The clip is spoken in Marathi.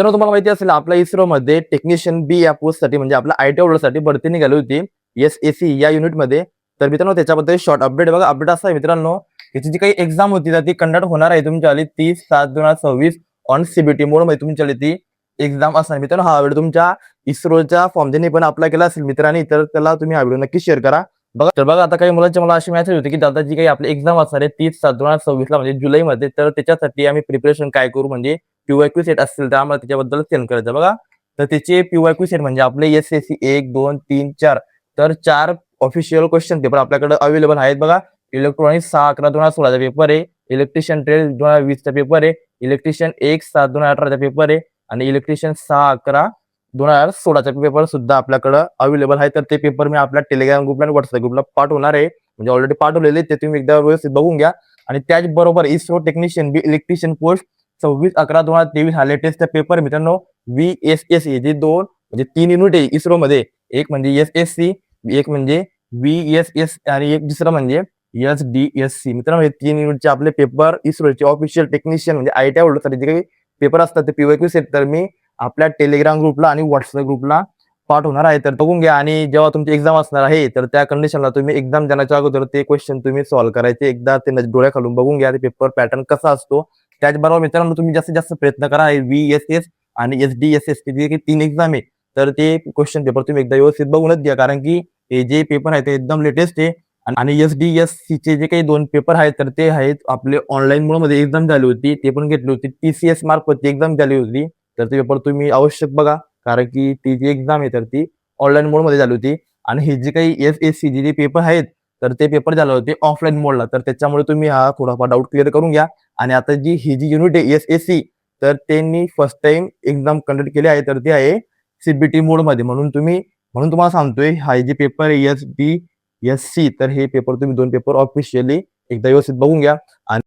तर तुम्हाला माहिती असेल आपल्या इस्रोमध्ये टेक्निशियन बी या पोस्टसाठी म्हणजे आपल्या आयटी ऑर्डरसाठी भरती निघाली होती एसएसी या युनिटमध्ये. तर मित्रांनो त्याच्याबद्दल शॉर्ट अपडेट बघा. अपडेट असा आहे मित्रांनो, त्याची जी काही एक्झाम होती तर ती कंडक्ट होणार आहे तुमच्यावाली 30/7/2026 ऑन सीबीटी मोडमध्ये तुमच्यावाली ती एक्झाम असणार. मित्रांनो हा व्हिडिओ तुमच्या इस्रोच्या फॉर्म ज्यांनी पण अप्लाय केला असेल मित्रांनी तर त्याला तुम्ही हा व्हिडिओ नक्की शेअर करा. बघा तर बघा आता काही मुलांची मला अशी मेसेज होती की दादा जी काही आपली एक्झाम असणार आहे 30/7/2026 ला म्हणजे जुलैमध्ये, तर त्याच्यासाठी आम्ही प्रिपरेशन काय करू म्हणजे पीवायक्यू सेट असतील तर आम्हाला त्याच्याबद्दल सेंड करायचं बघा. तर त्याचे पीवायक्यू सेट म्हणजे आपले एसएससी 1, 2, 3, 4 तर 4 ऑफिशियल क्वेश्चन पेपर आपल्याकडे अवेलेबल आहेत बघा. इलेक्ट्रॉनिक्स 6/11/2016 चा पेपर आहे, इलेक्ट्रिशियन ट्रेड 2020 चा पेपर आहे, इलेक्ट्रिशियन 1/7/2018 चा पेपर आहे आणि इलेक्ट्रिशियन 6/11/2016 चा पेपर सुद्धा आपल्याकडे अवेलेबल आहे. तर ते पेपर मी आपल्या टेलिग्राम ग्रुपला आणि व्हॉट्सअप ग्रुपला पाठवणार आहे, म्हणजे ऑलरेडी पाठवलेले ते तुम्ही एकदा व्यवस्थित बघून घ्या. आणि त्याचबरोबर इस्रो टेक्निशियन बी इलेक्ट्रिशियन पोस्ट 26/11/2023 हा लेटेस्ट पेपर मित्रांनो. VSSC जे दोन म्हणजे 3 युनिट आहे इस्रोमध्ये, एक म्हणजे एसएससी, एक म्हणजे VSS आणि एक दुसरा म्हणजे SDSC. मित्रांनो हे 3 युनिटचे आपले पेपर इस्रोचे ऑफिशियल टेक्निशियन म्हणजे आयटी होल्डरसाठी जे काही पेपर असतात ते पीवायक्यू सेट तर मी आपल्या टेलिग्राम ग्रुपला आणि व्हॉट्सअप ग्रुपला पाठवणार आहे. तर बघून घ्या आणि जेव्हा तुमची एक्झाम असणार आहे तर त्या कंडिशनला तुम्ही एक्झाम देण्याच्या अगोदर ते क्वेश्चन तुम्ही सॉल्व्ह करायचे. एकदा ते डोळ्या खालून बघून घ्या ते पेपर पॅटर्न कसा असतो. त्याचबरोबर मित्रांनो तुम्ही जास्तीत जास्त प्रयत्न करा VSS आणि SDSS जे काही 3 एक्झाम आहे तर ते क्वेश्चन पेपर तुम्ही एकदा व्यवस्थित बघूनच घ्या, कारण की हे जे पेपर आहे ते एकदम लेटेस्ट आहे. आणि SDSC चे जे काही 2 पेपर आहेत तर ते आहेत आपले ऑनलाईन मोडमध्ये एक्झाम झाली होती, ते पण घेतली होती. TCS मार्फत एक्झाम झाली होती तर ते पेपर तुम्ही आवश्यक बघा, कारण की ती जी एक्झाम आहे तर ती ऑनलाईन मोडमध्ये झाली होती. आणि हे जे काही SSC जे पेपर आहेत तर ते पेपर झाले होते ऑफलाईन मोडला, तर त्याच्यामुळे तुम्ही हा थोडाफार डाऊट क्लिअर करून घ्या. आणि आता ही जी युनिट आहे SSC तर त्यांनी फर्स्ट टाइम एक्झाम कंडक्ट केली आहे तर ते आहे सीबीटी मोडमध्ये. म्हणून तुम्हाला सांगतोय हा जे पेपर आहे SDSC तर हे पेपर तुम्ही 2 पेपर ऑफिशियली एकदा व्यवस्थित बघून घ्या. आणि